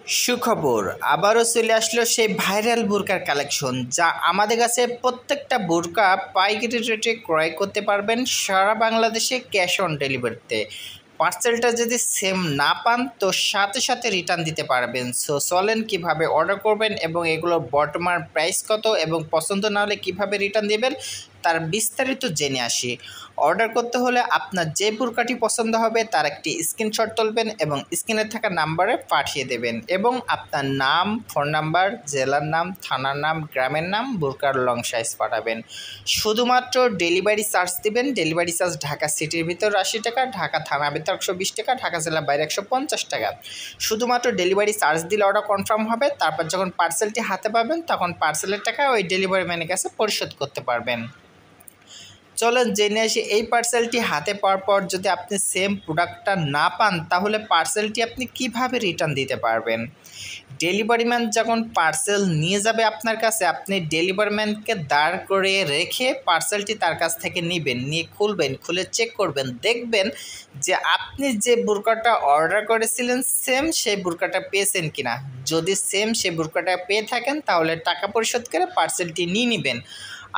সুখবর, আবারও চলে আসলো সেই ভাইরাল বোরকার কালেকশন, যা আমাদের কাছে প্রত্যেকটা বোরকা পাইকারি রেটে ক্রয় করতে পারবেন সারা বাংলাদেশে ক্যাশ অন ডেলিভারিতে। পার্সেলটা যদি সেম না পান তো সাথে সাথে রিটার্ন দিতে পারবেন। সো চলেন কিভাবে অর্ডার করবেন এবং এগুলোর বর্তমান প্রাইস কত এবং পছন্দ না হলে কীভাবে রিটার্ন দেবেন তার বিস্তারিত জেনে আসি। অর্ডার করতে হলে আপনার যে বোরকাটি পছন্দ হবে তার একটি স্ক্রিনশট তুলবেন এবং স্ক্রিনে থাকা নাম্বারে পাঠিয়ে দেবেন এবং আপনার নাম, ফোন নাম্বার, জেলার নাম, থানার নাম, গ্রামের নাম, বোরকার লং সাইজ পাঠাবেন। শুধুমাত্র ডেলিভারি চার্জ দেবেন। ডেলিভারি চার্জ ঢাকা সিটির ভিতর 80 টাকা, ঢাকা থানার ভিতর 120 টাকা, ঢাকা জেলার বাইরে 150 টাকা। শুধুমাত্র ডেলিভারি চার্জ দিলে অর্ডার কনফার্ম হবে। তারপর যখন পার্সেলটি হাতে পাবেন তখন পার্সেলের টাকা ওই ডেলিভারি ম্যানের কাছে পরিশোধ করতে পারবেন। চলেন জেনে আসি, এই পার্সেলটি হাতে পাওয়ার পর যদি আপনি সেম প্রোডাক্টটা না পান তাহলে পার্সেলটি আপনি কিভাবে রিটার্ন দিতে পারবেন। ডেলিভারি ম্যান যখন পার্সেল নিয়ে যাবে আপনার কাছে, আপনি ডেলিভারি ম্যানকে দাঁড় করে রেখে পার্সেলটি তার কাছ থেকে নেবেন, নিয়ে খুলবেন, খুলে চেক করবেন, দেখবেন যে আপনি যে বোরকাটা অর্ডার করেছিলেন সেম সেই বোরকাটা পেয়েছেন কিনা। যদি সেম সেই বোরকাটা পেয়ে থাকেন তাহলে টাকা পরিশোধ করে পার্সেলটি নিয়ে নেবেন।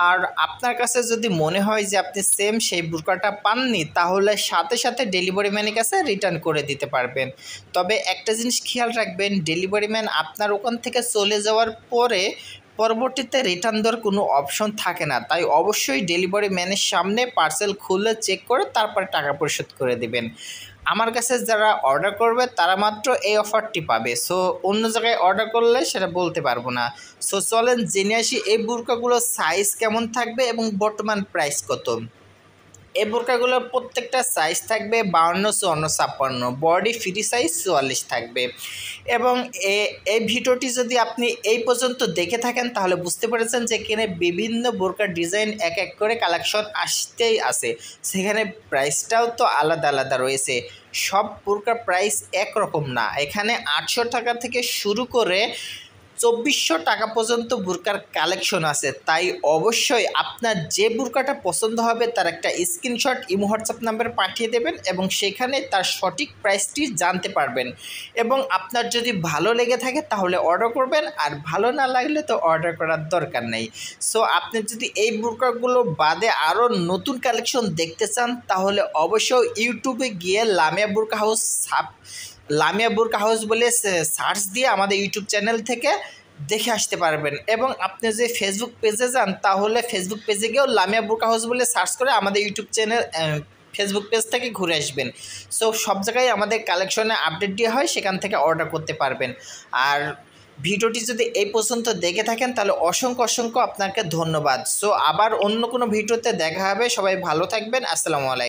আর আপনার কাছে যদি মনে হয় যে আপনি সেম সেই বোরকাটা পাননি তাহলে সাথে সাথে ডেলিভারি ম্যানের কাছে রিটার্ন করে দিতে পারবেন। তবে একটা জিনিস খেয়াল রাখবেন, ডেলিভারি ম্যান আপনার ওখান থেকে চলে যাওয়ার পরে পরবর্তীতে রিটার্ন দেওয়ার কোনো অপশন থাকে না। তাই অবশ্যই ডেলিভারি ম্যানের সামনে পার্সেল খুলে চেক করে তারপরে টাকা পরিশোধ করে দেবেন। আমার কাছে যারা অর্ডার করবে তারা মাত্র এই অফারটি পাবে। সো অন্য জায়গায় অর্ডার করলে সেটা বলতে পারবো না। সো চলেন জেনে আসি এই বোরকাগুলোর সাইজ কেমন থাকবে এবং বর্তমান প্রাইস কত। এই বোরকাগুলোর প্রত্যেকটা সাইজ থাকবে 52, 54, 56, বডি ফ্রি সাইজ 44 থাকবে। এবং এই ভিডিওটি যদি আপনি এই পর্যন্ত দেখে থাকেন তাহলে বুঝতে পেরেছেন যে এখানে বিভিন্ন বোরকার ডিজাইন এক এক করে কালেকশন আসতেই আছে, সেখানে প্রাইসটাও তো আলাদা আলাদা রয়েছে। সব বোরকার প্রাইস একরকম না। এখানে 800 টাকা থেকে শুরু করে 2400 টাকা পর্যন্ত বোরকার কালেকশন আছে। তাই অবশ্যই আপনার যে বোরকাটা পছন্দ হবে তার একটা স্ক্রিনশট ইমো হোয়াটসঅ্যাপ নাম্বারে পাঠিয়ে দেবেন এবং সেখানে তার সঠিক প্রাইসটি জানতে পারবেন। এবং আপনার যদি ভালো লেগে থাকে তাহলে অর্ডার করবেন, আর ভালো না লাগলে তো অর্ডার করার দরকার নেই। সো আপনি যদি এই বোরকাগুলো বাদে আরও নতুন কালেকশন দেখতে চান তাহলে অবশ্যই ইউটিউবে গিয়ে লামিয়া বোরকা হাউস বলে সার্চ দিয়ে আমাদের ইউটিউব চ্যানেল থেকে দেখে আসতে পারবেন। এবং আপনি যে ফেসবুক পেজে যান তাহলে ফেসবুক পেজে গিয়েও লামিয়া বোরকা হাউস বলে সার্চ করে আমাদের ইউটিউব চ্যানেল ফেসবুক পেজ থেকে ঘুরে আসবেন। সো সব জায়গায় আমাদের কালেকশনে আপডেট দেওয়া হয়, সেখান থেকে অর্ডার করতে পারবেন। আর ভিডিওটি যদি এই পর্যন্ত দেখে থাকেন তাহলে অসংখ্য অসংখ্য আপনাকে ধন্যবাদ। সো আবার অন্য কোনো ভিডিওতে দেখা হবে। সবাই ভালো থাকবেন। আসসালামু আলাইকুম।